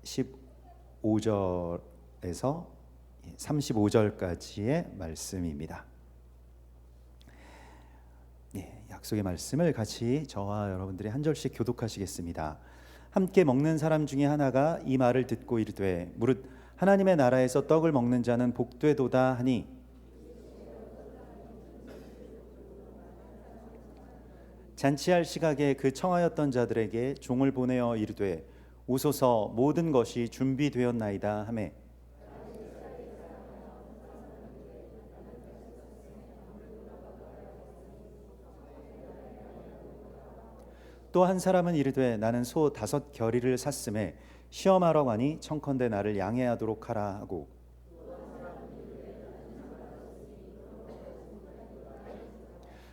15절에서 35절까지의 말씀입니다. 약속의 말씀을 같이 저와 여러분들이 한 절씩 교독하시겠습니다. 함께 먹는 사람 중에 하나가 이 말을 듣고 이르되 무릇 하나님의 나라에서 떡을 먹는 자는 복되도다 하니 잔치할 시각에 그 청하였던 자들에게 종을 보내어 이르되 오소서 모든 것이 준비되었나이다 하매 또 한 사람은 이르되 나는 소 5 겨리를 샀음에 시험하러 가니 청컨대 나를 양해하도록 하라 하고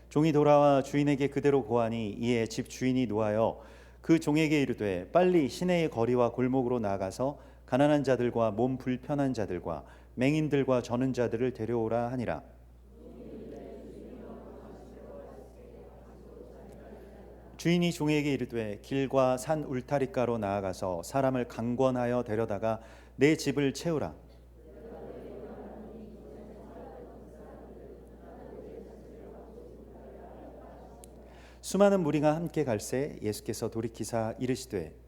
종이 돌아와 주인에게 그대로 고하니 이에 집 주인이 노하여 그 종에게 이르되 빨리 시내의 거리와 골목으로 나가서 가난한 자들과 몸 불편한 자들과 맹인들과 저는 자들을 데려오라 하니라. 주인이 종에게 이르되 길과 산 울타리가로 나아가서 사람을 강권하여 데려다가 내 집을 채우라. 수많은 무리가 함께 갈새 예수께서 돌이키사 이르시되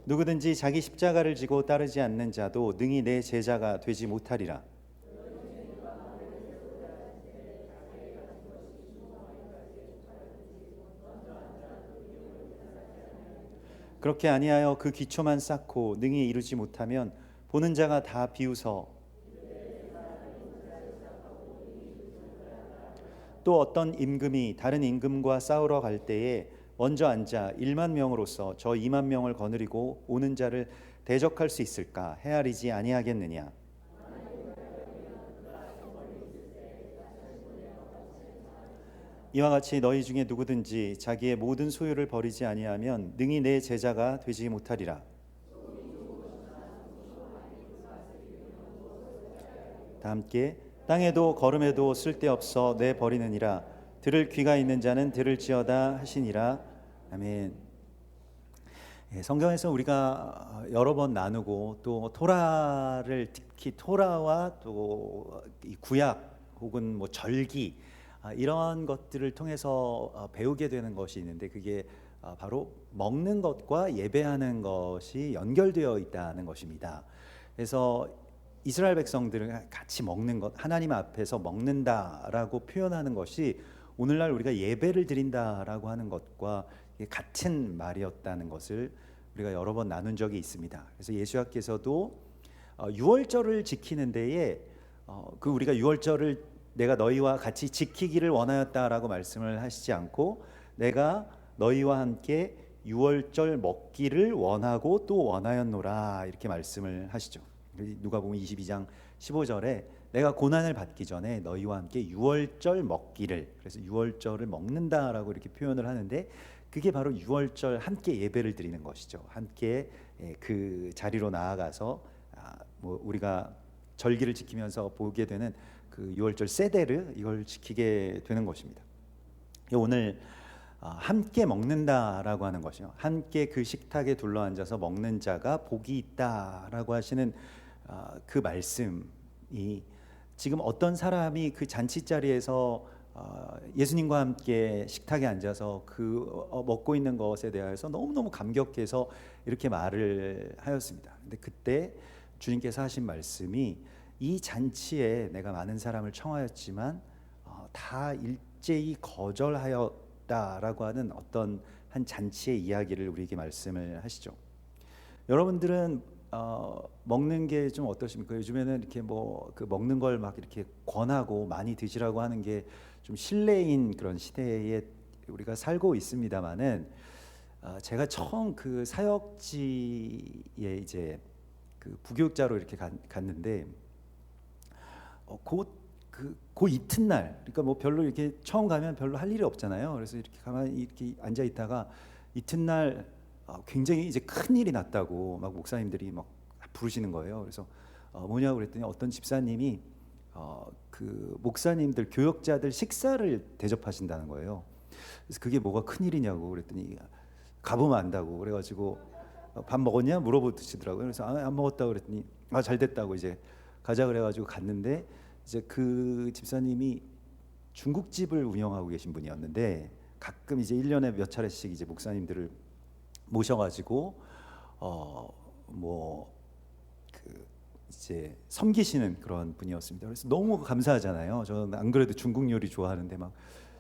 누구든지 자기 십자가를 지고 따르지 않는 자도 능히 내 제자가 되지 못하리라. 그렇게 아니하여 그 기초만 쌓고 능히 이루지 못하면 보는 자가 다 비웃어 또 어떤 임금이 다른 임금과 싸우러 갈 때에 먼저 앉아 1만 명으로서 저 2만 명을 거느리고 오는 자를 대적할 수 있을까? 헤아리지 아니하겠느냐? 이와 같이 너희 중에 누구든지 자기의 모든 소유를 버리지 아니하면 능히 내 제자가 되지 못하리라. 다 함께 땅에도 걸음에도 쓸데없어 내 버리느니라. 들을 귀가 있는 자는 들을지어다 하시니라. 아멘. 성경에서 우리가 여러 번 나누고 또 토라를 특히 토라와 또 이 구약 혹은 뭐 절기 이런 것들을 통해서 배우게 되는 것이 있는데 그게 바로 먹는 것과 예배하는 것이 연결되어 있다는 것입니다. 그래서 이스라엘 백성들은 같이 먹는 것, 하나님 앞에서 먹는다라고 표현하는 것이 오늘날 우리가 예배를 드린다라고 하는 것과 같은 말이었다는 것을 우리가 여러 번 나눈 적이 있습니다. 그래서 예수님께서도 유월절을 지키는 데에 그 우리가 유월절을 내가 너희와 같이 지키기를 원하였다라고 말씀을 하시지 않고 내가 너희와 함께 유월절 먹기를 원하고 또 원하였노라 이렇게 말씀을 하시죠. 누가복음 22장 15절에 내가 고난을 받기 전에 너희와 함께 유월절 먹기를, 그래서 유월절을 먹는다라고 이렇게 표현을 하는데 그게 바로 유월절 함께 예배를 드리는 것이죠. 함께 그 자리로 나아가서 뭐 우리가 절기를 지키면서 보게 되는 그 유월절 세데르 이걸 지키게 되는 것입니다. 오늘 함께 먹는다라고 하는 것이요. 함께 그 식탁에 둘러앉아서 먹는 자가 복이 있다라고 하시는 그 말씀이 지금 어떤 사람이 그 잔치 자리에서 예수님과 함께 식탁에 앉아서 그 먹고 있는 것에 대해서 너무너무 감격해서 이렇게 말을 하였습니다. 근데 그때 주님께서 하신 말씀이 이 잔치에 내가 많은 사람을 청하였지만 다 일제히 거절하였다라고 하는 어떤 한 잔치의 이야기를 우리에게 말씀을 하시죠. 여러분들은 먹는 게 좀 어떠십니까? 요즘에는 이렇게 뭐 그 먹는 걸 막 이렇게 권하고 많이 드시라고 하는 게 좀 실례인 그런 시대에 우리가 살고 있습니다만은 제가 처음 그 사역지에 이제 그 부교육자로 이렇게 갔는데 그 이튿날, 그러니까 뭐 별로 이렇게 처음 가면 별로 할 일이 없잖아요. 그래서 이렇게 가만히 이렇게 앉아 있다가 이튿날 굉장히 이제 큰 일이 났다고 막 목사님들이 막 부르시는 거예요. 그래서 뭐냐고 그랬더니 어떤 집사님이 그 목사님들 교역자들 식사를 대접하신다는 거예요. 그래서 그게 뭐가 큰일이냐고 그랬더니 가보면 안다고 그래가지고 밥 먹었냐 물어보시더라고요. 그래서 안 먹었다고 그랬더니 잘 됐다고 이제 가자 그래가지고 갔는데 이제 그 집사님이 중국집을 운영하고 계신 분이었는데 가끔 이제 1년에 몇 차례씩 이제 목사님들을 모셔가지고 뭐 그 이제 섬기시는 그런 분이었습니다. 그래서 너무 감사하잖아요. 저는 안 그래도 중국 요리 좋아하는데 막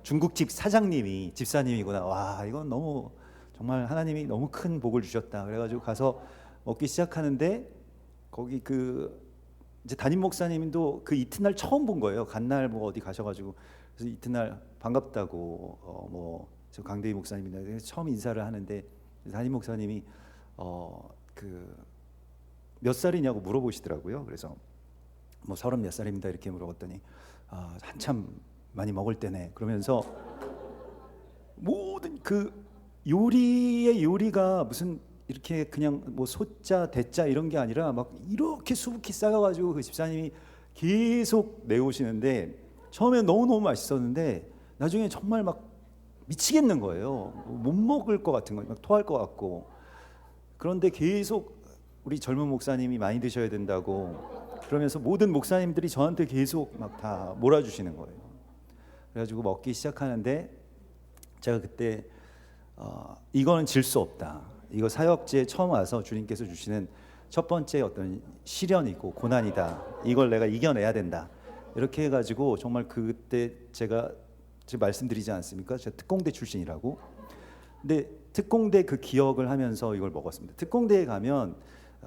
중국집 사장님이 집사님이구나. 와, 이건 너무 정말 하나님이 너무 큰 복을 주셨다. 그래가지고 가서 먹기 시작하는데 거기 그 이제 담임 목사님도 그 이튿날 처음 본 거예요. 간날 뭐 어디 가셔가지고 그래서 이튿날 반갑다고 저 강대희 목사님입니다. 그래서 처음 인사를 하는데 담임 목사님이 그 몇 살이냐고 물어보시더라고요. 그래서 뭐 30 몇 살입니다 이렇게 물어봤더니 한참 많이 먹을 때네 그러면서 모든 그 요리의 요리가 무슨 이렇게 그냥 뭐 소자 대자 이런 게 아니라 막 이렇게 수북히 쌓여가지고 그 집사님이 계속 내오시는데 처음에 너무너무 맛있었는데 나중에 정말 막 미치겠는 거예요. 못 먹을 것 같은 거예요. 막 토할 것 같고. 그런데 계속 우리 젊은 목사님이 많이 드셔야 된다고 그러면서 모든 목사님들이 저한테 계속 막 다 몰아주시는 거예요. 그래가지고 먹기 시작하는데 제가 그때 이거는 질 수 없다. 이거 사역지에 처음 와서 주님께서 주시는 첫 번째 어떤 시련이고 고난이다. 이걸 내가 이겨내야 된다. 이렇게 해가지고 정말 그때 제가 지금 말씀드리지 않습니까? 제가 특공대 출신이라고. 근데 특공대 그 기억을 하면서 이걸 먹었습니다. 특공대에 가면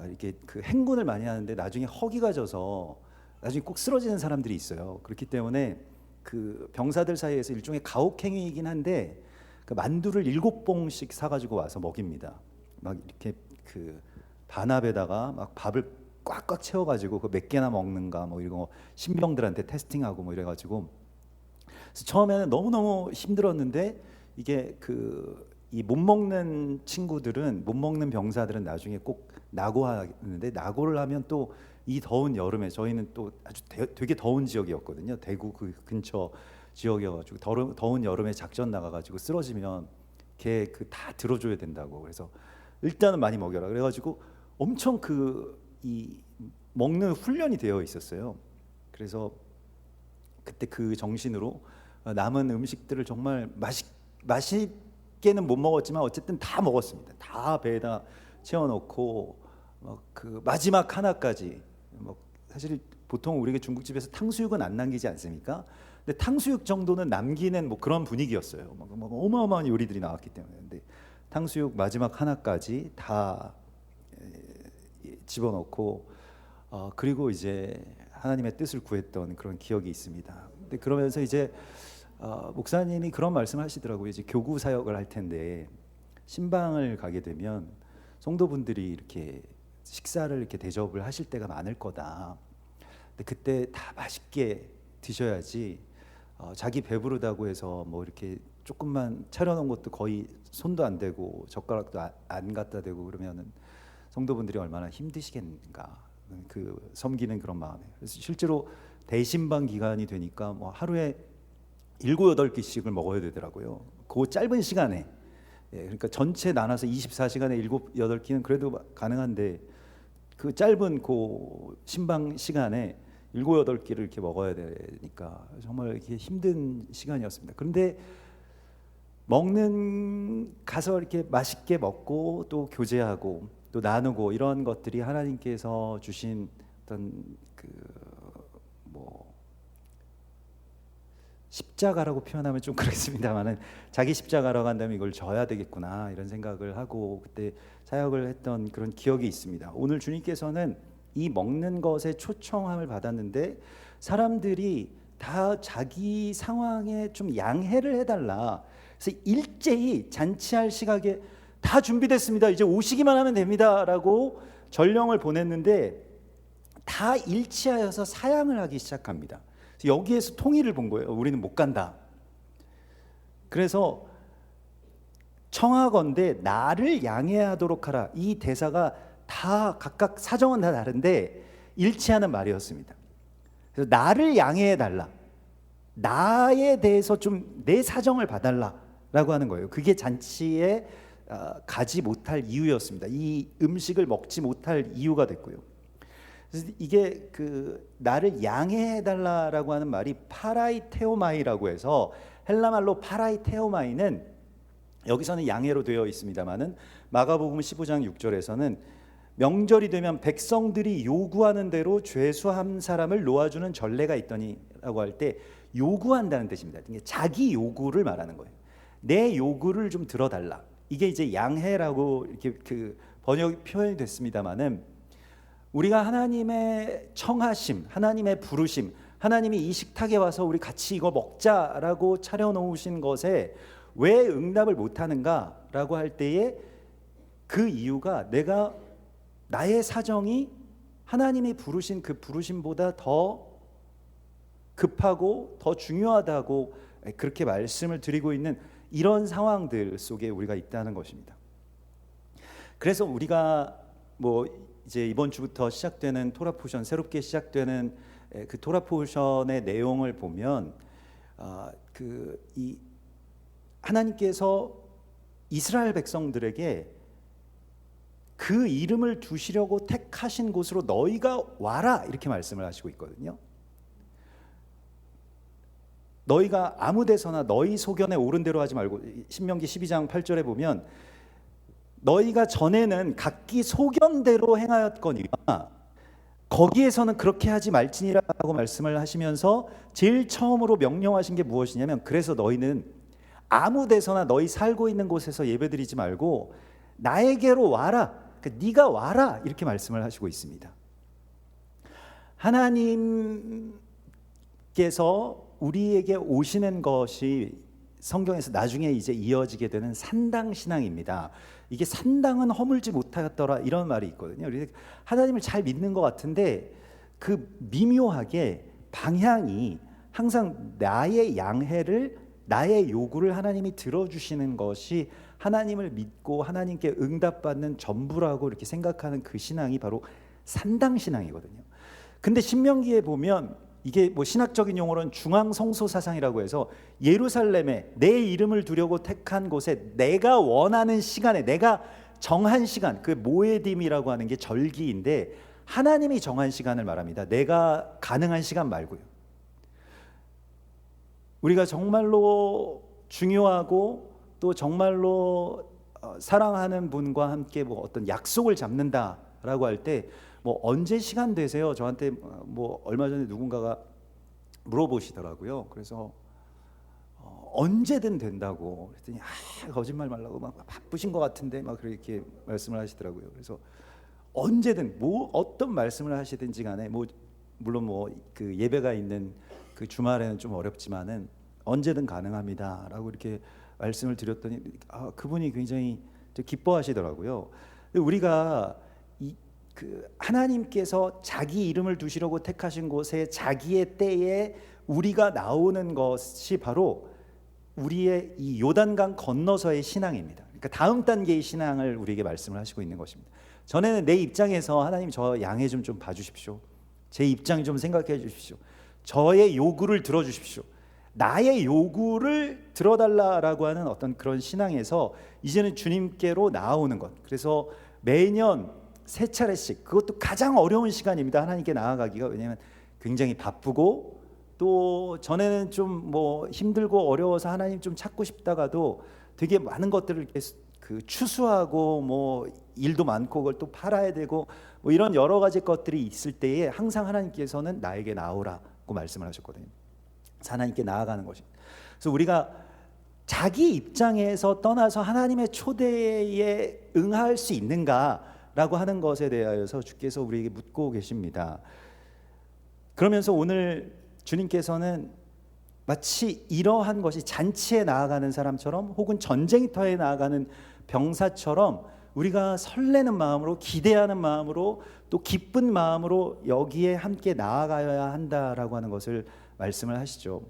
이렇게 그 행군을 많이 하는데 나중에 허기가 져서 나중에 꼭 쓰러지는 사람들이 있어요. 그렇기 때문에 그 병사들 사이에서 일종의 가혹행위이긴 한데 그 만두를 7봉씩 사가지고 와서 먹입니다. 막 이렇게 그 반합에다가 막 밥을 꽉꽉 채워가지고 그 몇 개나 먹는가 뭐 이런 거 신병들한테 테스팅하고 뭐 이래가지고 그래서 처음에는 너무너무 힘들었는데 이게 그 이 못 먹는 친구들은 못 먹는 병사들은 나중에 꼭 낙오하는데 낙오를 하면 또 이 더운 여름에 저희는 또 아주 되게 더운 지역이었거든요. 대구 그 근처 지역이어가지고 더운 여름에 작전 나가가지고 쓰러지면 걔 그 다 들어줘야 된다고 그래서 일단은 많이 먹여라 그래가지고 엄청 그 이 먹는 훈련이 되어 있었어요. 그래서 그때 그 정신으로 남은 음식들을 정말 맛있게는 못 먹었지만 어쨌든 다 먹었습니다. 다 배에다 채워놓고 그 마지막 하나까지 사실 보통 우리가 중국집에서 탕수육은 안 남기지 않습니까? 근데 탕수육 정도는 남기는 뭐 그런 분위기였어요. 어마어마한 요리들이 나왔기 때문에. 근데 탕수육 마지막 하나까지 다 집어넣고 그리고 이제 하나님의 뜻을 구했던 그런 기억이 있습니다. 근데 그러면서 이제 목사님이 그런 말씀하시더라고요. 이제 교구 사역을 할 텐데 신방을 가게 되면 성도분들이 이렇게 식사를 이렇게 대접을 하실 때가 많을 거다. 근데 그때 다 맛있게 드셔야지 자기 배부르다고 해서 뭐 이렇게 조금만 차려놓은 것도 거의 손도 안 대고 젓가락도 안 갖다 대고 그러면은 성도분들이 얼마나 힘드시겠는가 그 섬기는 그런 마음에. 그래서 실제로 대신방 기간이 되니까 뭐 하루에 7, 8끼씩을 먹어야 되더라고요. 그 짧은 시간에. 그러니까 전체 나눠서 24시간에 7, 8끼는 그래도 가능한데 그 짧은 그 신방 시간에 7, 8끼를 이렇게 먹어야 되니까 정말 이렇게 힘든 시간이었습니다. 그런데 가서 이렇게 맛있게 먹고 또 교제하고 또 나누고 이런 것들이 하나님께서 주신 어떤 뭐 십자가라고 표현하면 좀 그렇습니다만은 자기 십자가라고 한다면 이걸 져야 되겠구나 이런 생각을 하고 그때 사역을 했던 그런 기억이 있습니다. 오늘 주님께서는 이 먹는 것에 초청함을 받았는데 사람들이 다 자기 상황에 좀 양해를 해달라. 그래서 일제히 잔치할 시각에 다 준비됐습니다. 이제 오시기만 하면 됩니다라고 전령을 보냈는데 다 일치하여서 사양을 하기 시작합니다. 여기에서 통일을 본 거예요. 우리는 못 간다. 그래서 청하건대 나를 양해하도록 하라. 이 대사가 다 각각 사정은 다 다른데 일치하는 말이었습니다. 그래서 나를 양해해 달라, 나에 대해서 좀 내 사정을 봐달라라고 하는 거예요. 그게 잔치에 가지 못할 이유였습니다. 이 음식을 먹지 못할 이유가 됐고요. 그래서 이게 그 나를 양해해 달라라고 하는 말이 파라이테오마이라고 해서, 헬라 말로 파라이테오마이는 여기서는 양해로 되어 있습니다만은 마가복음 15장 6절에서는 명절이 되면 백성들이 요구하는 대로 죄수한 사람을 놓아주는 전례가 있더니라고 할 때 요구한다는 뜻입니다. 자기 요구를 말하는 거예요. 내 요구를 좀 들어달라. 이게 이제 양해라고 이렇게 그 번역 표현이 됐습니다만은, 우리가 하나님의 청하심, 하나님의 부르심, 하나님이 이 식탁에 와서 우리 같이 이거 먹자라고 차려놓으신 것에 왜 응답을 못하는가라고 할 때에 그 이유가 내가 나의 사정이 하나님이 부르신 그 부르심보다 더 급하고 더 중요하다고 그렇게 말씀을 드리고 있는 이런 상황들 속에 우리가 있다는 것입니다. 그래서 우리가 뭐 이제 이번 주부터 시작되는 토라 포션, 새롭게 시작되는 그 토라 포션의 내용을 보면 이 하나님께서 이스라엘 백성들에게 그 이름을 두시려고 택하신 곳으로 너희가 와라 이렇게 말씀을 하시고 있거든요. 너희가 아무 데서나 너희 소견에 옳은 대로 하지 말고, 신명기 12장 8절에 보면 너희가 전에는 각기 소견대로 행하였거니와 거기에서는 그렇게 하지 말지니라고 말씀을 하시면서 제일 처음으로 명령하신 게 무엇이냐면, 그래서 너희는 아무 데서나 너희 살고 있는 곳에서 예배드리지 말고 나에게로 와라, 그러니까 네가 와라 이렇게 말씀을 하시고 있습니다. 하나님께서 우리에게 오시는 것이 성경에서 나중에 이제 이어지게 되는 산당 신앙입니다. 이게 산당은 허물지 못하였더라 이런 말이 있거든요. 하나님을 잘 믿는 것 같은데 그 미묘하게 방향이 항상 나의 양해를, 나의 요구를 하나님이 들어주시는 것이 하나님을 믿고 하나님께 응답받는 전부라고 이렇게 생각하는 그 신앙이 바로 산당 신앙이거든요. 근데 신명기에 보면 이게 뭐 신학적인 용어로는 중앙성소 사상이라고 해서, 예루살렘에 내 이름을 두려고 택한 곳에 내가 원하는 시간에, 내가 정한 시간, 그 모에딤이라고 하는 게 절기인데 하나님이 정한 시간을 말합니다. 내가 가능한 시간 말고요. 우리가 정말로 중요하고 또 정말로 사랑하는 분과 함께 뭐 어떤 약속을 잡는다라고 할 때 뭐 언제 시간 되세요? 저한테 뭐 얼마 전에 누군가가 물어보시더라고요. 그래서 언제든 된다고 그랬더니 거짓말 말라고 막 바쁘신 것 같은데 막 그렇게 말씀을 하시더라고요. 그래서 언제든 뭐 어떤 말씀을 하시든지 간에 뭐 물론 뭐 그 예배가 있는 그 주말에는 좀 어렵지만은 언제든 가능합니다라고 이렇게 말씀을 드렸더니 그분이 굉장히 기뻐하시더라고요. 우리가 그 하나님께서 자기 이름을 두시려고 택하신 곳에 자기의 때에 우리가 나오는 것이 바로 우리의 이 요단강 건너서의 신앙입니다. 그러니까 다음 단계의 신앙을 우리에게 말씀을 하시고 있는 것입니다. 전에는 내 입장에서 하나님 저 양해 좀 봐주십시오. 제 입장 좀 생각해 주십시오. 저의 요구를 들어주십시오. 나의 요구를 들어달라라고 하는 어떤 그런 신앙에서 이제는 주님께로 나아오는 것. 그래서 매년 세 차례씩, 그것도 가장 어려운 시간입니다. 하나님께 나아가기가. 왜냐하면 굉장히 바쁘고 또 전에는 좀 뭐 힘들고 어려워서 하나님 좀 찾고 싶다가도 되게 많은 것들을 그 추수하고 뭐 일도 많고 그걸 또 팔아야 되고 뭐 이런 여러 가지 것들이 있을 때에 항상 하나님께서는 나에게 나오라고 말씀을 하셨거든요. 하나님께 나아가는 것입니다. 그래서 우리가 자기 입장에서 떠나서 하나님의 초대에 응할 수 있는가라고 하는 것에 대하여서 주께서 우리에게 묻고 계십니다. 그러면서 오늘 주님께서는 마치 이러한 것이 잔치에 나아가는 사람처럼 혹은 전쟁터에 나아가는 병사처럼 우리가 설레는 마음으로, 기대하는 마음으로, 또 기쁜 마음으로 여기에 함께 나아가야 한다라고 하는 것을 말씀을 하시죠.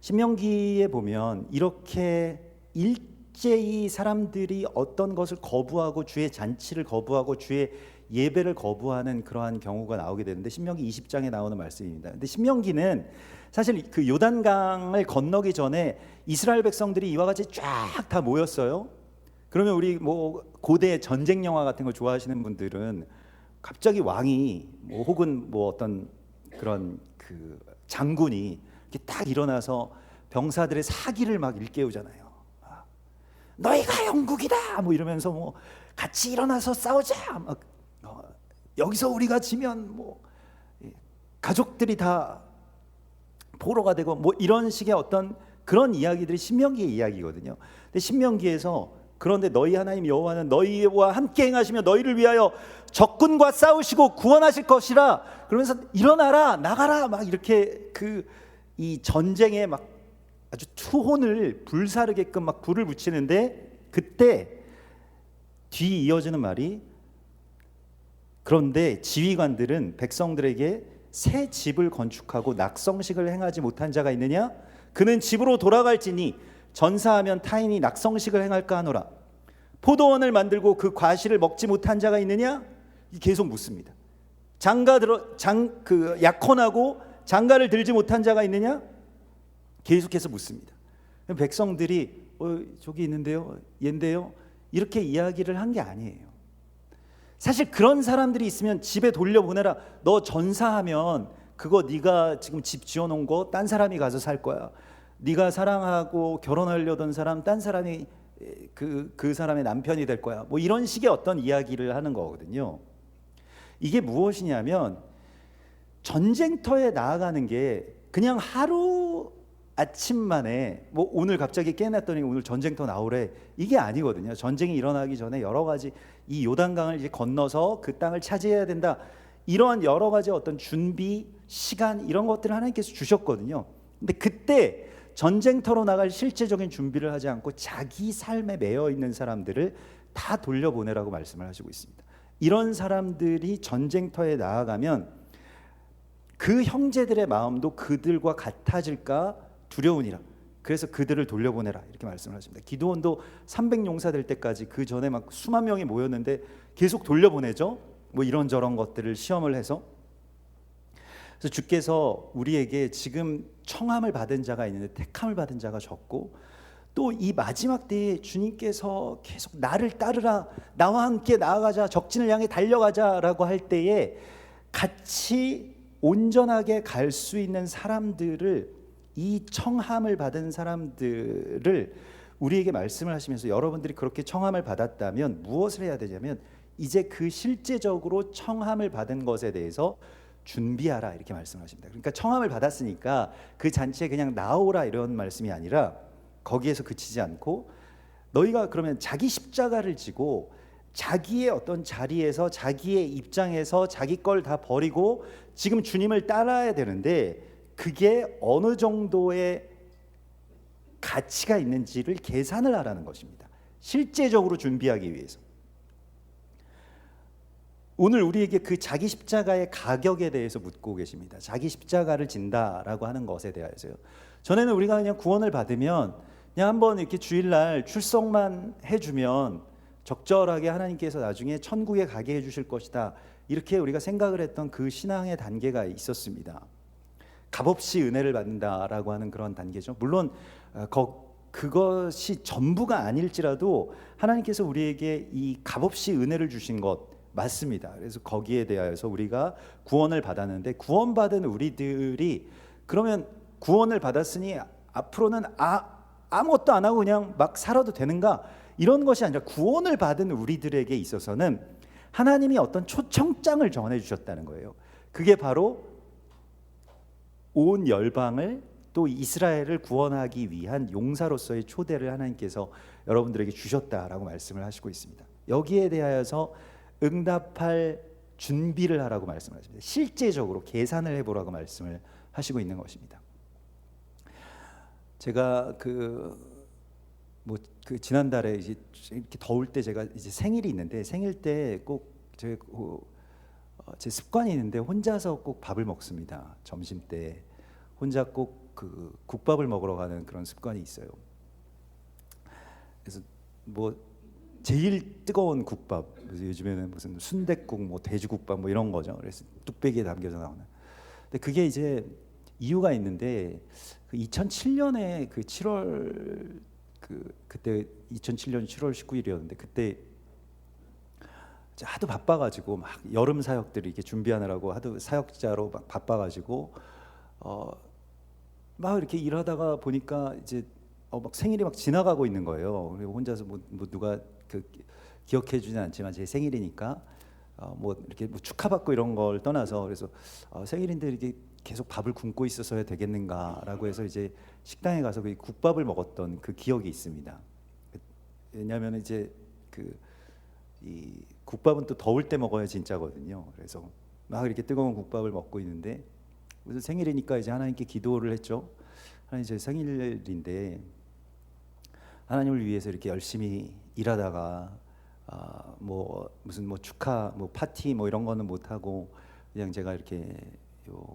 신명기에 보면 이렇게 일제히 사람들이 어떤 것을 거부하고 주의 잔치를 거부하고 주의 예배를 거부하는 그러한 경우가 나오게 되는데 신명기 20장에 나오는 말씀입니다. 근데 신명기는 사실 그 요단강을 건너기 전에 이스라엘 백성들이 이와 같이 쫙 다 모였어요. 그러면 우리 뭐 고대 전쟁 영화 같은 거 좋아하시는 분들은 갑자기 왕이 뭐 혹은 뭐 어떤 그런 그 장군이 이렇게 딱 일어나서 병사들의 사기를 막 일깨우잖아요. 너희가 영국이다 뭐 이러면서 뭐 같이 일어나서 싸우자. 막 여기서 우리가 지면 뭐 가족들이 다 포로가 되고 뭐 이런 식의 어떤 그런 이야기들이 신명기의 이야기거든요. 근데 신명기에서 그런데 너희 하나님 여호와는 너희와 함께 행하시며 너희를 위하여 적군과 싸우시고 구원하실 것이라 그러면서 일어나라 나가라 막 이렇게 그 이 전쟁에 막 아주 투혼을 불사르게끔 막 불을 붙이는데 그때 뒤 이어지는 말이 그런데 지휘관들은 백성들에게 새 집을 건축하고 낙성식을 행하지 못한 자가 있느냐? 그는 집으로 돌아갈지니 전사하면 타인이 낙성식을 행할까 하노라. 포도원을 만들고 그 과실을 먹지 못한 자가 있느냐? 계속 묻습니다. 약혼하고 장가를 들지 못한 자가 있느냐? 계속해서 묻습니다. 백성들이 저기 있는데요, 얘인데요, 이렇게 이야기를 한 게 아니에요. 사실 그런 사람들이 있으면 집에 돌려보내라. 너 전사하면 그거 네가 지금 집 지어놓은 거 딴 사람이 가서 살 거야. 네가 사랑하고 결혼하려던 사람 딴 사람이 그 사람의 남편이 될 거야. 뭐 이런 식의 어떤 이야기를 하는 거거든요. 이게 무엇이냐면 전쟁터에 나아가는 게 그냥 하루 아침 만에 뭐 오늘 갑자기 깨어났더니 오늘 전쟁터 나오래 이게 아니거든요. 전쟁이 일어나기 전에 여러 가지 이 요단강을 이제 건너서 그 땅을 차지해야 된다. 이러한 여러 가지 어떤 준비, 시간 이런 것들을 하나님께서 주셨거든요. 근데 그때 전쟁터로 나갈 실제적인 준비를 하지 않고 자기 삶에 매여 있는 사람들을 다 돌려보내라고 말씀을 하시고 있습니다. 이런 사람들이 전쟁터에 나아가면 그 형제들의 마음도 그들과 같아질까 두려우니라. 그래서 그들을 돌려보내라 이렇게 말씀을 하십니다. 기드온도 300용사 될 때까지 그 전에 막 수만 명이 모였는데 계속 돌려보내죠. 뭐 이런저런 것들을 시험을 해서. 그래서 주께서 우리에게 지금 청함을 받은 자가 있는데 택함을 받은 자가 적고 또 이 마지막 때에 주님께서 계속 나를 따르라, 나와 함께 나아가자, 적진을 향해 달려가자라고 할 때에 같이 온전하게 갈 수 있는 사람들을, 이 청함을 받은 사람들을 우리에게 말씀을 하시면서 여러분들이 그렇게 청함을 받았다면 무엇을 해야 되냐면 이제 그 실제적으로 청함을 받은 것에 대해서 준비하라 이렇게 말씀하십니다. 그러니까 청함을 받았으니까 그 잔치에 그냥 나오라 이런 말씀이 아니라 거기에서 그치지 않고 너희가 그러면 자기 십자가를 지고 자기의 어떤 자리에서 자기의 입장에서 자기 걸 다 버리고 지금 주님을 따라야 되는데 그게 어느 정도의 가치가 있는지를 계산을 하라는 것입니다. 실제적으로 준비하기 위해서. 오늘 우리에게 그 자기 십자가의 가격에 대해서 묻고 계십니다. 자기 십자가를 진다라고 하는 것에 대해서요. 전에는 우리가 그냥 구원을 받으면 그냥 한번 이렇게 주일날 출석만 해주면 적절하게 하나님께서 나중에 천국에 가게 해주실 것이다 이렇게 우리가 생각을 했던 그 신앙의 단계가 있었습니다. 값없이 은혜를 받는다라고 하는 그런 단계죠. 물론 그것이 전부가 아닐지라도 하나님께서 우리에게 이 값없이 은혜를 주신 것 맞습니다. 그래서 거기에 대하여서 우리가 구원을 받았는데 구원받은 우리들이 그러면 구원을 받았으니 앞으로는 아무것도 안 하고 그냥 막 살아도 되는가? 이런 것이 아니라 구원을 받은 우리들에게 있어서는 하나님이 어떤 초청장을 전해주셨다는 거예요. 그게 바로 온 열방을 또 이스라엘을 구원하기 위한 용사로서의 초대를 하나님께서 여러분들에게 주셨다라고 말씀을 하시고 있습니다. 여기에 대하여서 응답할 준비를 하라고 말씀하십니다. 실제적으로 계산을 해보라고 말씀을 하시고 있는 것입니다. 제가 지난달에 이제 이렇게 더울 때 제가 이제 생일이 있는데 생일 때 꼭 제 습관이 있는데 혼자서 꼭 밥을 먹습니다. 점심 때 혼자 꼭 그 국밥을 먹으러 가는 그런 습관이 있어요. 그래서 뭐 제일 뜨거운 국밥. 그래서 요즘에는 무슨 순댓국, 뭐 돼지국밥 뭐 이런 거죠. 그래서 뚝배기에 담겨서 나오는. 근데 그게 이제 이유가 있는데 그 2007년에 그 7월 그때 2007년 7월 19일이었는데 그때 하도 바빠가지고 막 여름 사역들을 이렇게 준비하느라고 하도 사역자로 막 바빠가지고 막 이렇게 일하다가 보니까 이제 막 생일이 막 지나가고 있는 거예요. 그리고 혼자서 뭐 누가 그 기억해주진 않지만 제 생일이니까 뭐 이렇게 뭐 축하받고 이런 걸 떠나서 그래서 생일인데 이렇게 계속 밥을 굶고 있어서야 되겠는가라고 해서 이제 식당에 가서 그 국밥을 먹었던 그 기억이 있습니다. 왜냐하면 이제 이 국밥은 또 더울 때 먹어야 진짜거든요. 그래서 막 이렇게 뜨거운 국밥을 먹고 있는데 그래서 생일이니까 이제 하나님께 기도를 했죠. 하나님 제 생일인데 하나님을 위해서 이렇게 열심히 일하다가 뭐 무슨 뭐 축하 뭐 파티 뭐 이런 거는 못 하고 그냥 제가 이렇게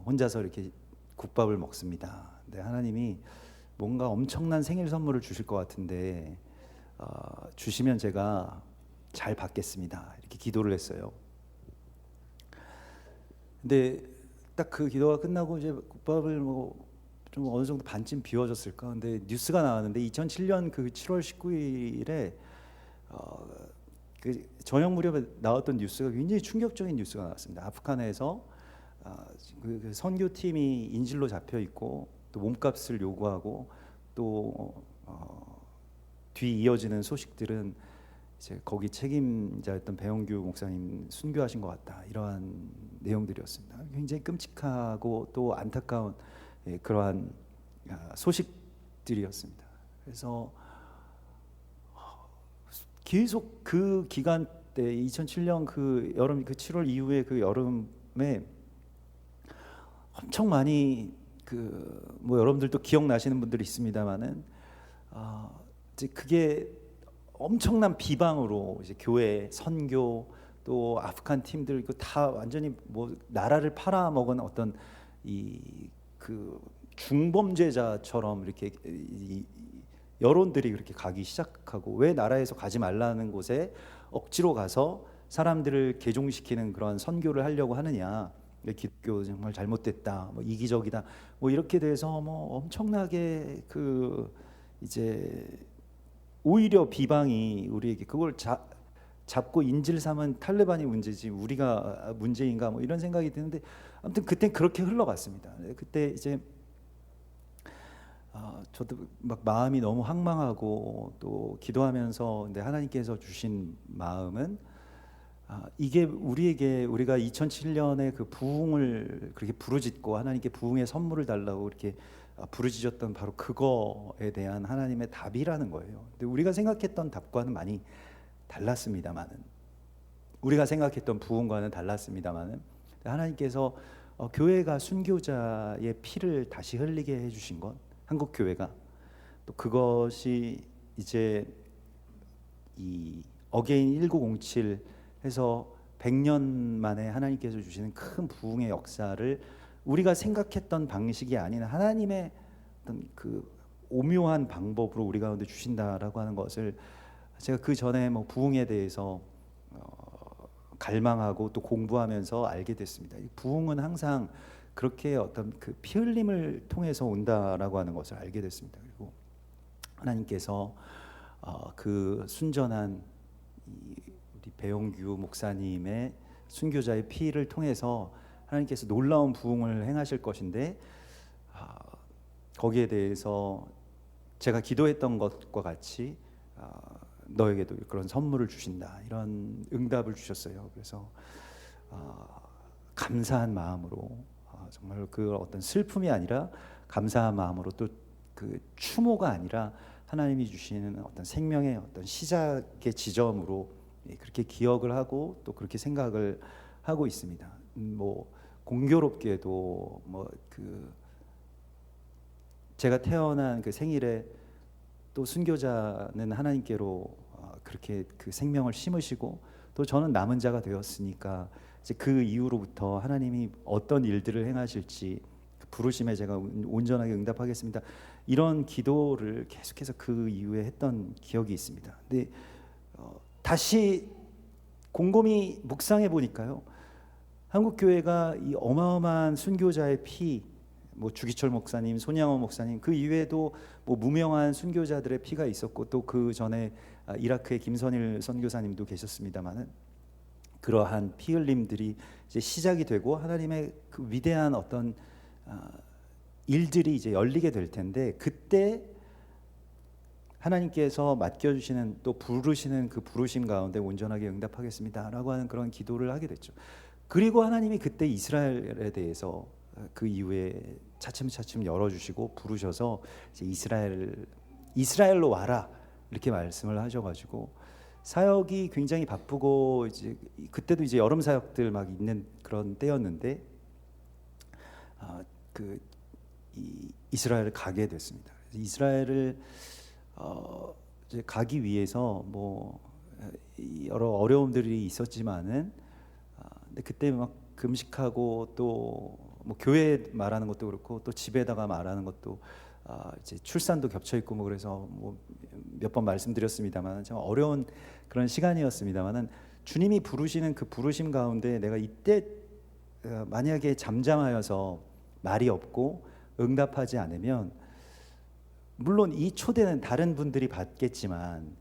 혼자서 이렇게 국밥을 먹습니다. 근데 하나님이 뭔가 엄청난 생일 선물을 주실 것 같은데 주시면 제가 잘 받겠습니다. 이렇게 기도를 했어요. 근데 딱 그 기도가 끝나고 이제 국밥을 뭐 좀 어느 정도 반쯤 비워졌을까. 근데 뉴스가 나왔는데 2007년 그 7월 19일에 그 저녁 무렵에 나왔던 뉴스가 굉장히 충격적인 뉴스가 나왔습니다. 아프간에서 그 선교팀이 인질로 잡혀 있고 또 몸값을 요구하고 또 뒤 이어지는 소식들은 이제 거기 책임자였던 배용규 목사님 순교하신 것 같다 이러한 내용들이었습니다. 굉장히 끔찍하고 또 안타까운 그러한 소식들이었습니다. 그래서 계속 그 기간 때 2007년 그 여름 그 7월 이후에 그 여름에 엄청 많이 뭐 여러분들도 기억나시는 분들이 있습니다만은 이제 그게 엄청난 비방으로 이제 교회 선교 또 아프간 팀들 이거 다 완전히 뭐 나라를 팔아먹은 어떤 그 중범죄자처럼 이렇게 여론들이 그렇게 가기 시작하고 왜 나라에서 가지 말라는 곳에 억지로 가서 사람들을 개종시키는 그런 선교를 하려고 하느냐. 기독교 정말 잘못됐다, 뭐 이기적이다, 뭐 이렇게 돼서 뭐 엄청나게 이제 오히려 비방이 우리에게 그걸 잡고 인질 삼은 탈레반이 문제지 우리가 문제인가 뭐 이런 생각이 드는데 아무튼 그때 그렇게 흘러갔습니다. 그때 이제 저도 막 마음이 너무 황망하고 또 기도하면서 근데 하나님께서 주신 마음은 이게 우리가 2007년에 그 부흥을 그렇게 부르짖고 하나님께 부흥의 선물을 달라고 이렇게 부르짖었던 바로 그거에 대한 하나님의 답이라는 거예요. 근데 우리가 생각했던 답과는 많이 달랐습니다만은 우리가 생각했던 부흥과는 달랐습니다만은 하나님께서 교회가 순교자의 피를 다시 흘리게 해주신 것, 한국 교회가 또 그것이 이제 이 어게인 1907 해서 100년 만에 하나님께서 주시는 큰 부흥의 역사를 우리가 생각했던 방식이 아닌 하나님의 어떤 그 오묘한 방법으로 우리 가운데 주신다라고 하는 것을 제가 그 전에 뭐 부흥에 대해서 갈망하고 또 공부하면서 알게 됐습니다. 부흥은 항상 그렇게 어떤 그 피 흘림을 통해서 온다라고 하는 것을 알게 됐습니다. 그리고 하나님께서 그 순전한 우리 배용규 목사님의 순교자의 피를 통해서 하나님께서 놀라운 부흥을 행하실 것인데 거기에 대해서 제가 기도했던 것과 같이 너에게도 그런 선물을 주신다 이런 응답을 주셨어요. 그래서 감사한 마음으로 정말 그 어떤 슬픔이 아니라 감사한 마음으로 또 그 추모가 아니라 하나님이 주시는 어떤 생명의 어떤 시작의 지점으로 그렇게 기억을 하고 또 그렇게 생각을 하고 있습니다. 뭐 공교롭게도 뭐 제가 태어난 그 생일에 또 순교자는 하나님께로 그렇게 그 생명을 심으시고 또 저는 남은 자가 되었으니까 이제 그 이후로부터 하나님이 어떤 일들을 행하실지 부르심에 제가 온전하게 응답하겠습니다. 이런 기도를 계속해서 그 이후에 했던 기억이 있습니다. 근데 다시 곰곰이 묵상해 보니까요, 한국 교회가 이 어마어마한 순교자의 피, 뭐 주기철 목사님, 손양원 목사님, 그 이외에도 뭐 무명한 순교자들의 피가 있었고, 또 그 전에 이라크의 김선일 선교사님도 계셨습니다만은, 그러한 피 흘림들이 이제 시작이 되고 하나님의 그 위대한 어떤 일들이 이제 열리게 될 텐데, 그때 하나님께서 맡겨주시는, 또 부르시는 그 부르심 가운데 온전하게 응답하겠습니다라고 하는 그런 기도를 하게 됐죠. 그리고 하나님이 그때 이스라엘에 대해서 그 이후에 차츰차츰 열어주시고 부르셔서 이제 이스라엘로 와라 이렇게 말씀을 하셔가지고, 사역이 굉장히 바쁘고, 이제 그때도 이제 여름 사역들 막 있는 그런 때였는데, 이스라엘을 가게 됐습니다. 이스라엘을 이제 가기 위해서 뭐 여러 어려움들이 있었지만은, 근데 그때 막 금식하고, 또 뭐 교회 말하는 것도 그렇고, 또 집에다가 말하는 것도 이제 출산도 겹쳐 있고, 뭐 그래서 뭐 몇 번 말씀드렸습니다만 참 어려운 그런 시간이었습니다만은, 주님이 부르시는 그 부르심 가운데 내가 이때 만약에 잠잠하여서 말이 없고 응답하지 않으면, 물론 이 초대는 다른 분들이 받겠지만,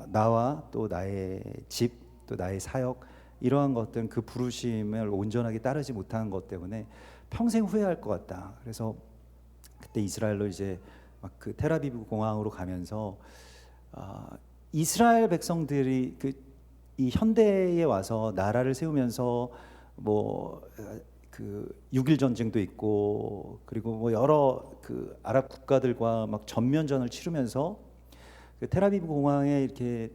나와 또 나의 집, 또 나의 사역, 이러한 것들은 그 부르심을 온전하게 따르지 못한 것 때문에 평생 후회할 것 같다. 그래서 그때 이스라엘로 이제 막 그 텔아비브 공항으로 가면서, 이스라엘 백성들이 이 현대에 와서 나라를 세우면서 뭐 그 6.1 전쟁도 있고, 그리고 뭐 여러 그 아랍 국가들과 막 전면전을 치르면서 그 텔아비브 공항에 이렇게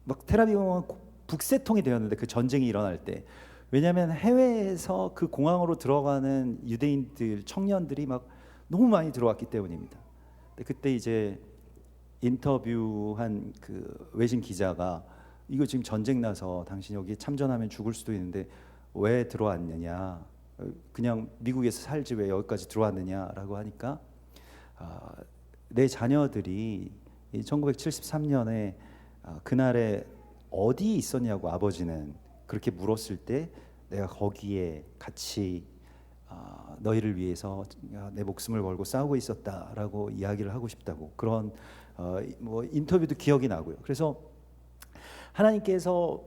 막 텔아비브 공항 북새통이 되었는데, 그 전쟁이 일어날 때, 왜냐하면 해외에서 그 공항으로 들어가는 유대인들, 청년들이 막 너무 많이 들어왔기 때문입니다. 근데 그때 이제 인터뷰한 그 외신 기자가, 이거 지금 전쟁 나서 당신 여기 참전하면 죽을 수도 있는데 왜 들어왔느냐, 그냥 미국에서 살지 왜 여기까지 들어왔느냐라고 하니까, 내 자녀들이 1973년에 그날에 어디 있었냐고 아버지는 그렇게 물었을 때, 내가 거기에 같이 너희를 위해서 내 목숨을 걸고 싸우고 있었다라고 이야기를 하고 싶다고, 그런 뭐 인터뷰도 기억이 나고요. 그래서 하나님께서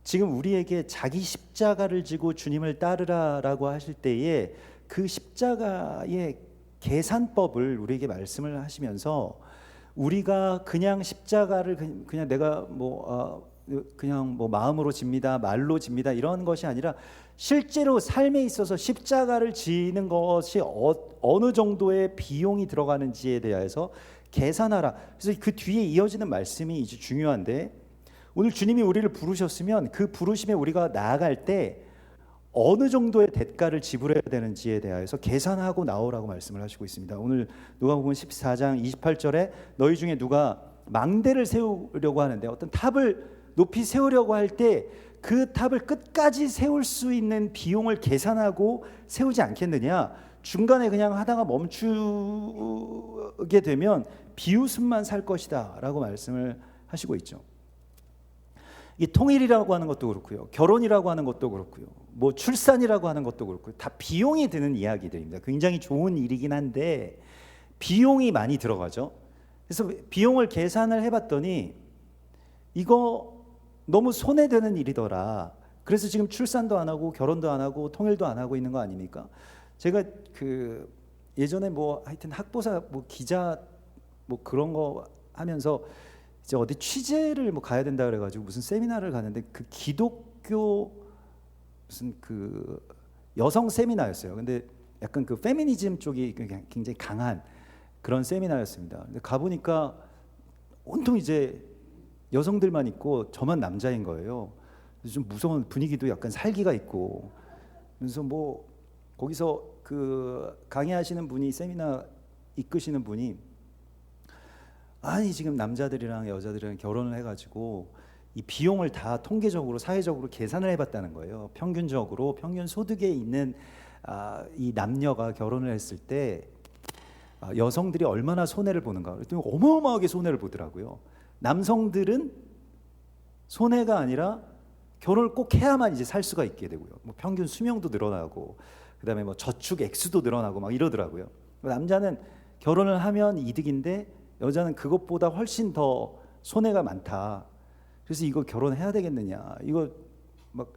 지금 우리에게 자기 십자가를 지고 주님을 따르라라고 하실 때에, 그 십자가의 계산법을 우리에게 말씀을 하시면서, 우리가 그냥 십자가를 그냥 내가 그냥 뭐 마음으로 집니다, 말로 집니다, 이런 것이 아니라 실제로 삶에 있어서 십자가를 지는 것이 어느 정도의 비용이 들어가는지에 대해서 계산하라. 그래서 그 뒤에 이어지는 말씀이 이제 중요한데, 오늘 주님이 우리를 부르셨으면 그 부르심에 우리가 나아갈 때 어느 정도의 대가를 지불해야 되는지에 대해서 계산하고 나오라고 말씀을 하시고 있습니다. 오늘 누가복음 14장 28절에 너희 중에 누가 망대를 세우려고 하는데, 어떤 탑을 높이 세우려고 할 때 그 탑을 끝까지 세울 수 있는 비용을 계산하고 세우지 않겠느냐, 중간에 그냥 하다가 멈추게 되면 비웃음만 살 것이다 라고 말씀을 하시고 있죠. 이 통일이라고 하는 것도 그렇고요, 결혼이라고 하는 것도 그렇고요, 뭐 출산이라고 하는 것도 그렇고요, 다 비용이 드는 이야기들입니다. 굉장히 좋은 일이긴 한데 비용이 많이 들어가죠. 그래서 비용을 계산을 해봤더니 이거 너무 손해되는 일이더라. 그래서 지금 출산도 안 하고 결혼도 안 하고 통일도 안 하고 있는 거 아닙니까? 제가 그 예전에 뭐 하여튼 학보사 뭐 기자 뭐 그런 거 하면서 이제 어디 취재를 뭐 가야 된다 그래가지고 무슨 세미나를 가는데, 그 기독교 무슨 그 여성 세미나였어요. 근데 약간 그 페미니즘 쪽이 굉장히 강한 그런 세미나였습니다. 근데 가보니까 온통 이제 여성들만 있고 저만 남자인 거예요. 그래서 좀 무서운 분위기도 약간 살기가 있고, 그래서 뭐 거기서 그 강의하시는 분이, 세미나 이끄시는 분이, 아니 지금 남자들이랑 여자들이랑 결혼을 해가지고 이 비용을 다 통계적으로 사회적으로 계산을 해봤다는 거예요. 평균적으로 평균 소득에 있는 이 남녀가 결혼을 했을 때 여성들이 얼마나 손해를 보는가. 그랬더니 어마어마하게 손해를 보더라고요. 남성들은 손해가 아니라 결혼을 꼭 해야만 이제 살 수가 있게 되고요. 뭐 평균 수명도 늘어나고 그다음에 뭐 저축 액수도 늘어나고 막 이러더라고요. 남자는 결혼을 하면 이득인데 여자는 그것보다 훨씬 더 손해가 많다. 그래서 이거 결혼해야 되겠느냐. 이거 막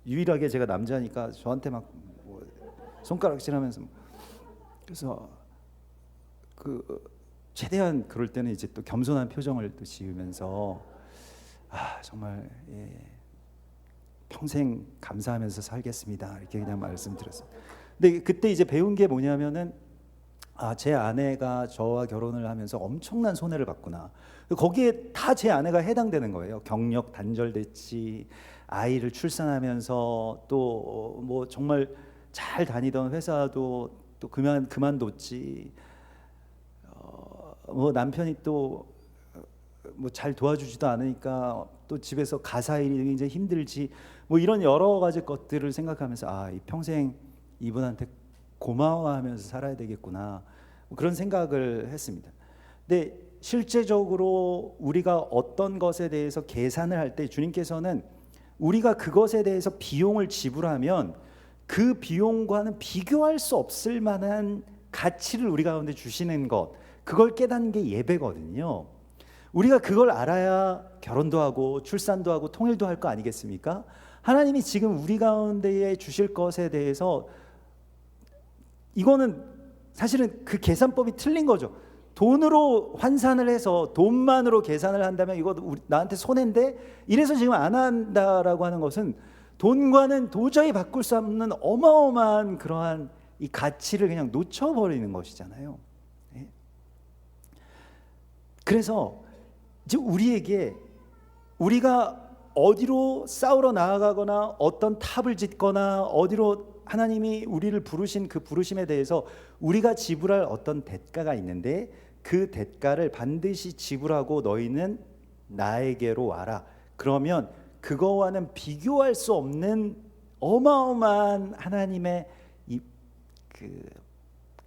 유일하게 제가 남자니까 저한테 막 뭐 손가락질하면서 그래서 그 최대한 그럴 때는 이제 또 겸손한 표정을 또 지으면서 정말 평생 감사하면서 살겠습니다. 이렇게 그냥 말씀드렸어요. 근데 그때 이제 배운 게 뭐냐면은 제 아내가 저와 결혼을 하면서 엄청난 손해를 봤구나. 거기에 다 제 아내가 해당되는 거예요. 경력 단절됐지, 아이를 출산하면서 또 뭐 정말 잘 다니던 회사도 또 그만뒀지. 뭐 남편이 또 뭐 잘 도와주지도 않으니까 또 집에서 가사일이 이제 힘들지. 뭐 이런 여러 가지 것들을 생각하면서 이 평생 이분한테 고마워하면서 살아야 되겠구나. 그런 생각을 했습니다. 근데 실제적으로 우리가 어떤 것에 대해서 계산을 할 때 주님께서는 우리가 그것에 대해서 비용을 지불하면 그 비용과는 비교할 수 없을 만한 가치를 우리 가운데 주시는 것, 그걸 깨닫는 게 예배거든요. 우리가 그걸 알아야 결혼도 하고 출산도 하고 통일도 할 거 아니겠습니까? 하나님이 지금 우리 가운데에 주실 것에 대해서 이거는 사실은 그 계산법이 틀린 거죠. 돈으로 환산을 해서 돈만으로 계산을 한다면 이거 나한테 손해인데 이래서 지금 안 한다라고 하는 것은 돈과는 도저히 바꿀 수 없는 어마어마한 그러한 이 가치를 그냥 놓쳐버리는 것이잖아요. 네. 그래서 이제 우리에게 우리가 어디로 싸우러 나아가거나 어떤 탑을 짓거나 어디로 하나님이 우리를 부르신 그 부르심에 대해서 우리가 지불할 어떤 대가가 있는데 그 대가를 반드시 지불하고 너희는 나에게로 와라. 그러면 그거와는 비교할 수 없는 어마어마한 하나님의 그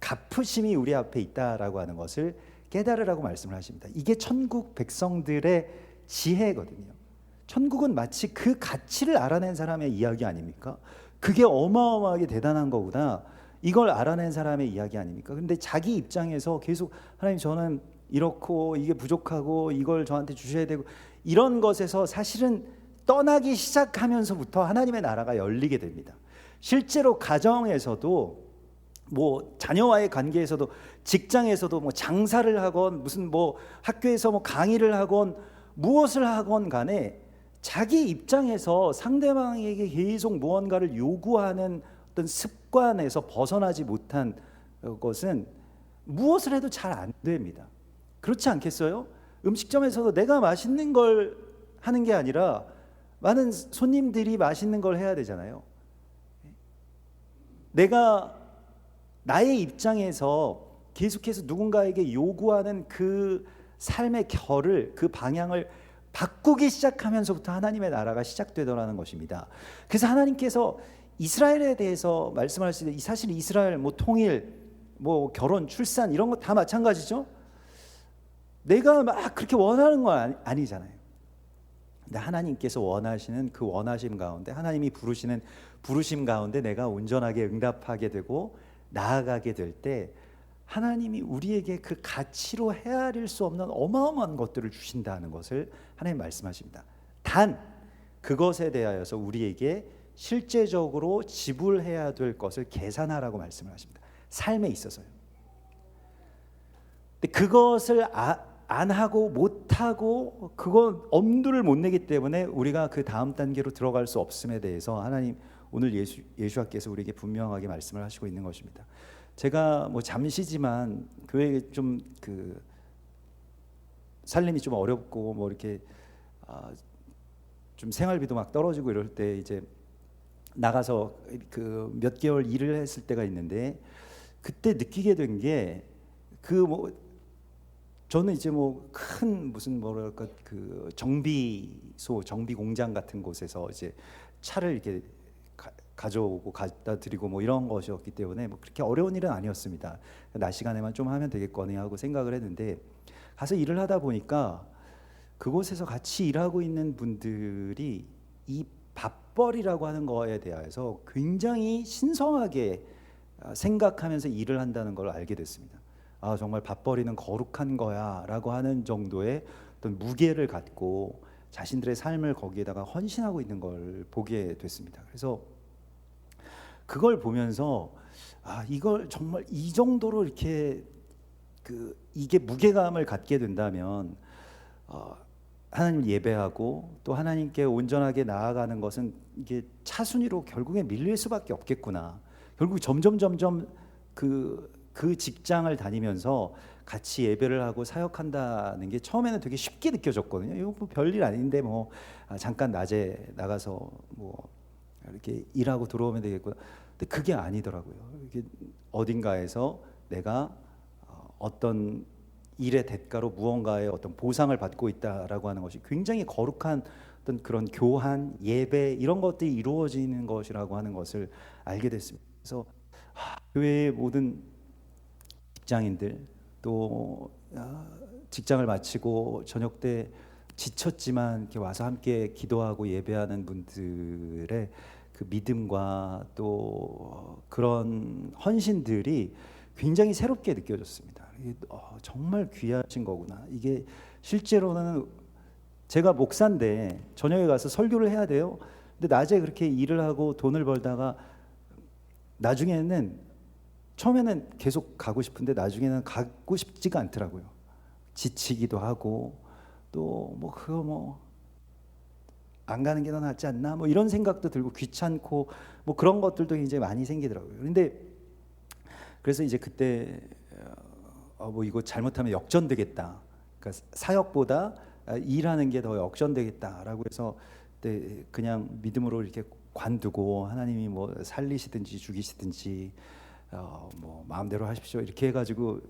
갚으심이 우리 앞에 있다라고 하는 것을 깨달으라고 말씀을 하십니다. 이게 천국 백성들의 지혜거든요. 천국은 마치 그 가치를 알아낸 사람의 이야기 아닙니까? 그게 어마어마하게 대단한 거구나. 이걸 알아낸 사람의 이야기 아닙니까? 근데 자기 입장에서 계속 하나님 저는 이렇고 이게 부족하고 이걸 저한테 주셔야 되고 이런 것에서 사실은 떠나기 시작하면서부터 하나님의 나라가 열리게 됩니다. 실제로 가정에서도 뭐 자녀와의 관계에서도 직장에서도 뭐 장사를 하건 무슨 뭐 학교에서 뭐 강의를 하건 무엇을 하건 간에 자기 입장에서 상대방에게 계속 무언가를 요구하는 어떤 습관에서 벗어나지 못한 것은 무엇을 해도 잘 안 됩니다. 그렇지 않겠어요? 음식점에서도 내가 맛있는 걸 하는 게 아니라 많은 손님들이 맛있는 걸 해야 되잖아요. 내가 나의 입장에서 계속해서 누군가에게 요구하는 그 삶의 결을 그 방향을 바꾸기 시작하면서부터 하나님의 나라가 시작되더라는 것입니다. 그래서 하나님께서 이스라엘에 대해서 말씀하실 때 사실 이스라엘 뭐 통일, 뭐 결혼, 출산 이런 거 다 마찬가지죠. 내가 막 그렇게 원하는 건 아니잖아요. 근데 하나님께서 원하시는 그 원하심 가운데 하나님이 부르시는 부르심 가운데 내가 온전하게 응답하게 되고 나아가게 될 때 하나님이 우리에게 그 가치로 헤아릴 수 없는 어마어마한 것들을 주신다는 것을 하나님 말씀하십니다. 단 그것에 대하여서 우리에게 실제적으로 지불해야 될 것을 계산하라고 말씀을 하십니다. 삶에 있어서요. 근데 그것을 안 하고 못 하고 그건 엄두를 못 내기 때문에 우리가 그 다음 단계로 들어갈 수 없음에 대해서 하나님 오늘 예수와께서 우리에게 분명하게 말씀을 하시고 있는 것입니다. 제가 뭐 잠시지만 교회에 좀 그 살림이 좀 어렵고 뭐 이렇게 좀 생활비도 막 떨어지고 이럴 때 이제 나가서 그 몇 개월 일을 했을 때가 있는데 그때 느끼게 된 게 그 뭐 저는 이제 뭐 큰 무슨 뭐랄까 그 정비소 정비 공장 같은 곳에서 이제 차를 이렇게 가져오고 갖다 드리고 뭐 이런 것이었기 때문에 뭐 그렇게 어려운 일은 아니었습니다. 낮 시간에만 좀 하면 되겠거니 하고 생각을 했는데 가서 일을 하다 보니까 그곳에서 같이 일하고 있는 분들이 이 밥벌이라고 하는 거에 대해서 굉장히 신성하게 생각하면서 일을 한다는 걸 알게 됐습니다. 아, 정말 밥벌이는 거룩한 거야라고 하는 정도의 어떤 무게를 갖고 자신들의 삶을 거기에다가 헌신하고 있는 걸 보게 됐습니다. 그래서 그걸 보면서 아, 이걸 정말 이 정도로 이렇게 이게 무게감을 갖게 된다면 하나님을 예배하고 또 하나님께 온전하게 나아가는 것은 이게 차순위로 결국에 밀릴 수밖에 없겠구나. 결국 점점 그 직장을 다니면서 같이 예배를 하고 사역한다는 게 처음에는 되게 쉽게 느껴졌거든요. 이거 뭐 별일 아닌데 뭐 잠깐 낮에 나가서 뭐 이렇게 일하고 들어오면 되겠구나. 근데 그게 아니더라고요. 이게 어딘가에서 내가 어떤 일의 대가로 무언가의 어떤 보상을 받고 있다라고 하는 것이 굉장히 거룩한 어떤 그런 교한, 예배 이런 것들이 이루어지는 것이라고 하는 것을 알게 됐습니다. 그래서 교회의 모든 직장인들 또 직장을 마치고 저녁 때 지쳤지만 이렇게 와서 함께 기도하고 예배하는 분들의 그 믿음과 또 그런 헌신들이 굉장히 새롭게 느껴졌습니다. 이게 정말 귀하신 거구나. 이게 실제로는 제가 목사인데 저녁에 가서 설교를 해야 돼요. 근데 낮에 그렇게 일을 하고 돈을 벌다가 나중에는 처음에는 계속 가고 싶은데 나중에는 가고 싶지가 않더라고요. 지치기도 하고 또 뭐 그거 뭐 안 가는 게 더 낫지 않나 뭐 이런 생각도 들고 귀찮고 뭐 그런 것들도 굉장히 많이 생기더라고요. 그런데 그래서 이제 그때 뭐 이거 잘못하면 역전되겠다. 그러니까 사역보다 일하는 게 더 역전되겠다라고 해서 그때 그냥 믿음으로 이렇게 관두고 하나님이 뭐 살리시든지 죽이시든지 뭐 마음대로 하십시오 이렇게 해가지고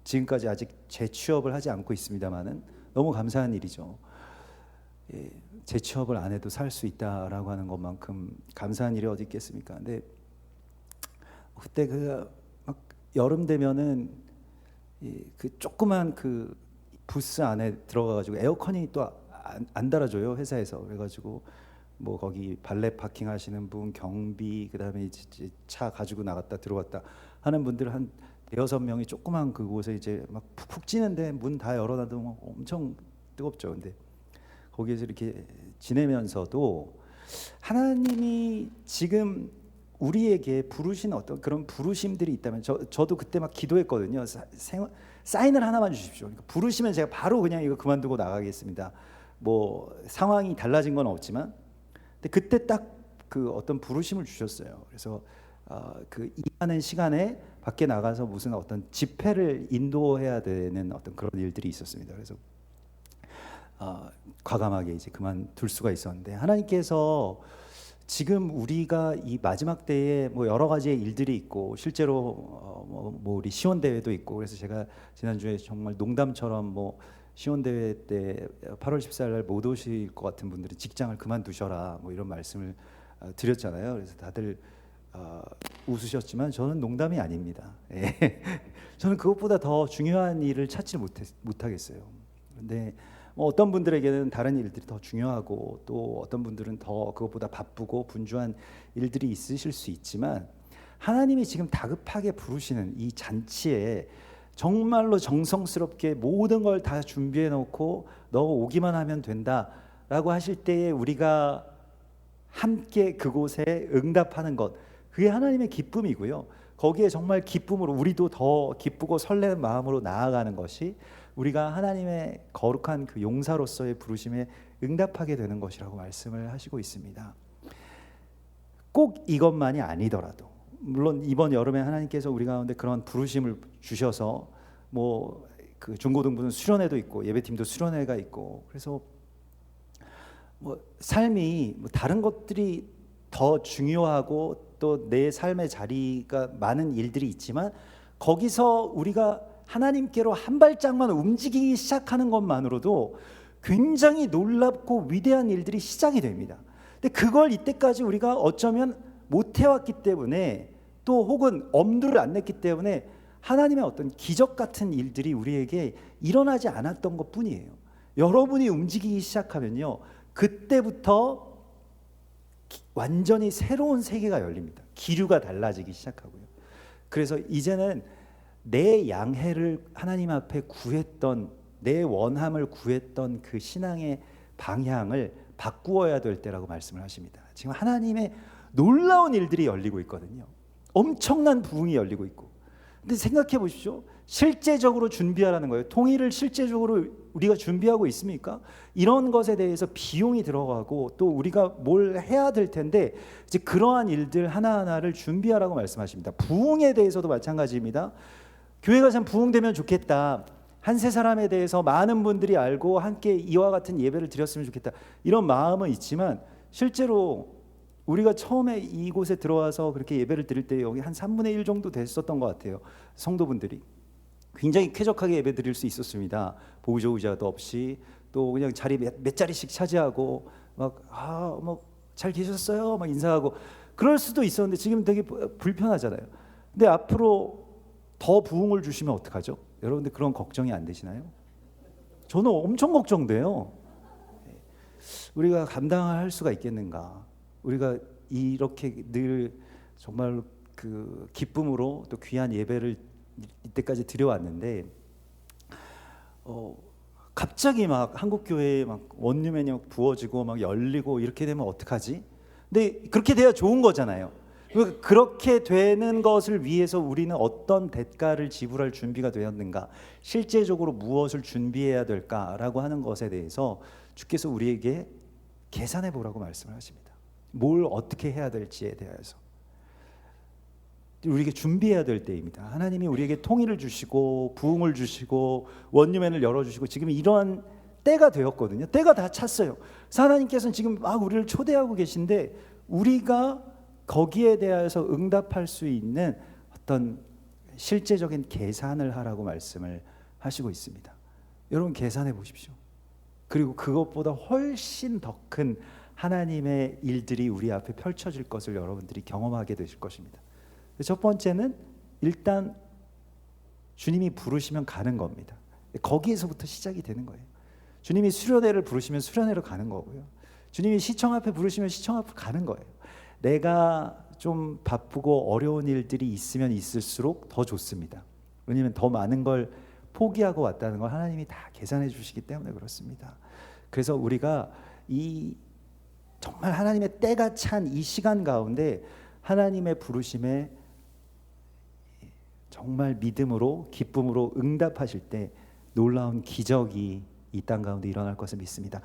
지금까지 아직 재취업을 하지 않고 있습니다만은 너무 감사한 일이죠. 예, 재취업을 안 해도 살 수 있다라고 하는 것만큼 감사한 일이 어디 있겠습니까? 근데 그때 막 여름 되면은 그 조그만 그 부스 안에 들어가가지고 에어컨이 또 안 달아줘요 회사에서. 그래가지고 뭐 거기 발렛 파킹 하시는 분, 경비, 그다음에 이제 차 가지고 나갔다 들어왔다 하는 분들 한 대여섯 명이 조그만 그곳에 이제 막 푹푹 찌는데 문 다 열어놔도 엄청 뜨겁죠. 근데 거기에서 이렇게 지내면서도 하나님이 지금 우리에게 부르신 어떤 그런 부르심들이 있다면 저도 그때 막 기도했거든요. 사인을 하나만 주십시오. 그러니까 부르시면 제가 바로 그냥 이거 그만두고 나가겠습니다. 뭐 상황이 달라진 건 없지만 근데 그때 딱 그 어떤 부르심을 주셨어요. 그래서 그 일하는 시간에 밖에 나가서 무슨 어떤 집회를 인도해야 되는 어떤 그런 일들이 있었습니다. 그래서 과감하게 이제 그만둘 수가 있었는데 하나님께서 지금 우리가 이 마지막 때에 뭐 여러 가지의 일들이 있고 실제로 뭐 우리 시온 대회도 있고 그래서 제가 지난주에 정말 농담처럼 뭐 시온 대회 때 8월 14일 날 못 오실 것 같은 분들은 직장을 그만두셔라 뭐 이런 말씀을 드렸잖아요. 그래서 다들 웃으셨지만 저는 농담이 아닙니다. 예. 저는 그것보다 더 중요한 일을 찾지 못하겠어요. 그런데 뭐 어떤 분들에게는 다른 일들이 더 중요하고 또 어떤 분들은 더 그것보다 바쁘고 분주한 일들이 있으실 수 있지만 하나님이 지금 다급하게 부르시는 이 잔치에 정말로 정성스럽게 모든 걸 다 준비해 놓고 너 오기만 하면 된다라고 하실 때에 우리가 함께 그곳에 응답하는 것 그게 하나님의 기쁨이고요. 거기에 정말 기쁨으로 우리도 더 기쁘고 설레는 마음으로 나아가는 것이 우리가 하나님의 거룩한 그 용사로서의 부르심에 응답하게 되는 것이라고 말씀을 하시고 있습니다. 꼭 이것만이 아니더라도 물론 이번 여름에 하나님께서 우리 가운데 그런 부르심을 주셔서 뭐 그 중고등부는 수련회도 있고 예배팀도 수련회가 있고 그래서 뭐 삶이 뭐 다른 것들이 더 중요하고 또 내 삶의 자리가 많은 일들이 있지만 거기서 우리가 하나님께로 한 발짝만 움직이기 시작하는 것만으로도 굉장히 놀랍고 위대한 일들이 시작이 됩니다. 근데 그걸 이때까지 우리가 어쩌면 못 해왔기 때문에 또 혹은 엄두를 안 냈기 때문에 하나님의 어떤 기적 같은 일들이 우리에게 일어나지 않았던 것뿐이에요. 여러분이 움직이기 시작하면요, 그때부터 완전히 새로운 세계가 열립니다. 기류가 달라지기 시작하고요. 그래서 이제는 내 양해를 하나님 앞에 구했던, 내 원함을 구했던 그 신앙의 방향을 바꾸어야 될 때라고 말씀을 하십니다. 지금 하나님의 놀라운 일들이 열리고 있거든요. 엄청난 부흥이 열리고 있고. 근데 생각해 보십시오. 실제적으로 준비하라는 거예요. 통일을 실제적으로 우리가 준비하고 있습니까? 이런 것에 대해서 비용이 들어가고 또 우리가 뭘 해야 될 텐데, 이제 그러한 일들 하나하나를 준비하라고 말씀하십니다. 부흥에 대해서도 마찬가지입니다. 교회가 참 부흥되면 좋겠다, 한 세 사람에 대해서 많은 분들이 알고 함께 이와 같은 예배를 드렸으면 좋겠다, 이런 마음은 있지만, 실제로 우리가 처음에 이곳에 들어와서 그렇게 예배를 드릴 때 여기 한 3분의 1 정도 됐었던 것 같아요. 성도분들이 굉장히 쾌적하게 예배 드릴 수 있었습니다. 보조 의자도 없이 또 그냥 자리 몇 자리씩 차지하고 막 잘 계셨어요 막 인사하고 그럴 수도 있었는데, 지금 되게 불편하잖아요. 근데 앞으로 더 부흥을 주시면 어떡하죠? 여러분들 그런 걱정이 안 되시나요? 저는 엄청 걱정돼요. 우리가 감당할 수가 있겠는가? 우리가 이렇게 늘 정말 그 기쁨으로 또 귀한 예배를 이때까지 드려왔는데, 갑자기 막 한국 교회에 막 원룸이 부어지고 막 열리고 이렇게 되면 어떡하지? 근데 그렇게 돼야 좋은 거잖아요. 그렇게 되는 것을 위해서 우리는 어떤 대가를 지불할 준비가 되었는가, 실제적으로 무엇을 준비해야 될까라고 하는 것에 대해서 주께서 우리에게 계산해 보라고 말씀을 하십니다. 뭘 어떻게 해야 될지에 대해서 우리에게 준비해야 될 때입니다. 하나님이 우리에게 통일을 주시고 부흥을 주시고 원유맨을 열어주시고 지금 이러한 때가 되었거든요. 때가 다 찼어요. 하나님께서는 지금 막 우리를 초대하고 계신데, 우리가 거기에 대해서 응답할 수 있는 어떤 실제적인 계산을 하라고 말씀을 하시고 있습니다. 여러분 계산해 보십시오. 그리고 그것보다 훨씬 더 큰 하나님의 일들이 우리 앞에 펼쳐질 것을 여러분들이 경험하게 되실 것입니다. 첫 번째는 일단 주님이 부르시면 가는 겁니다. 거기에서부터 시작이 되는 거예요. 주님이 수련회를 부르시면 수련회로 가는 거고요. 주님이 시청 앞에 부르시면 시청 앞에 가는 거예요. 내가 좀 바쁘고 어려운 일들이 있으면 있을수록 더 좋습니다. 왜냐하면 더 많은 걸 포기하고 왔다는 걸 하나님이 다 계산해 주시기 때문에 그렇습니다. 그래서 우리가 이 정말 하나님의 때가 찬 이 시간 가운데 하나님의 부르심에 정말 믿음으로 기쁨으로 응답하실 때 놀라운 기적이 이 땅 가운데 일어날 것을 믿습니다.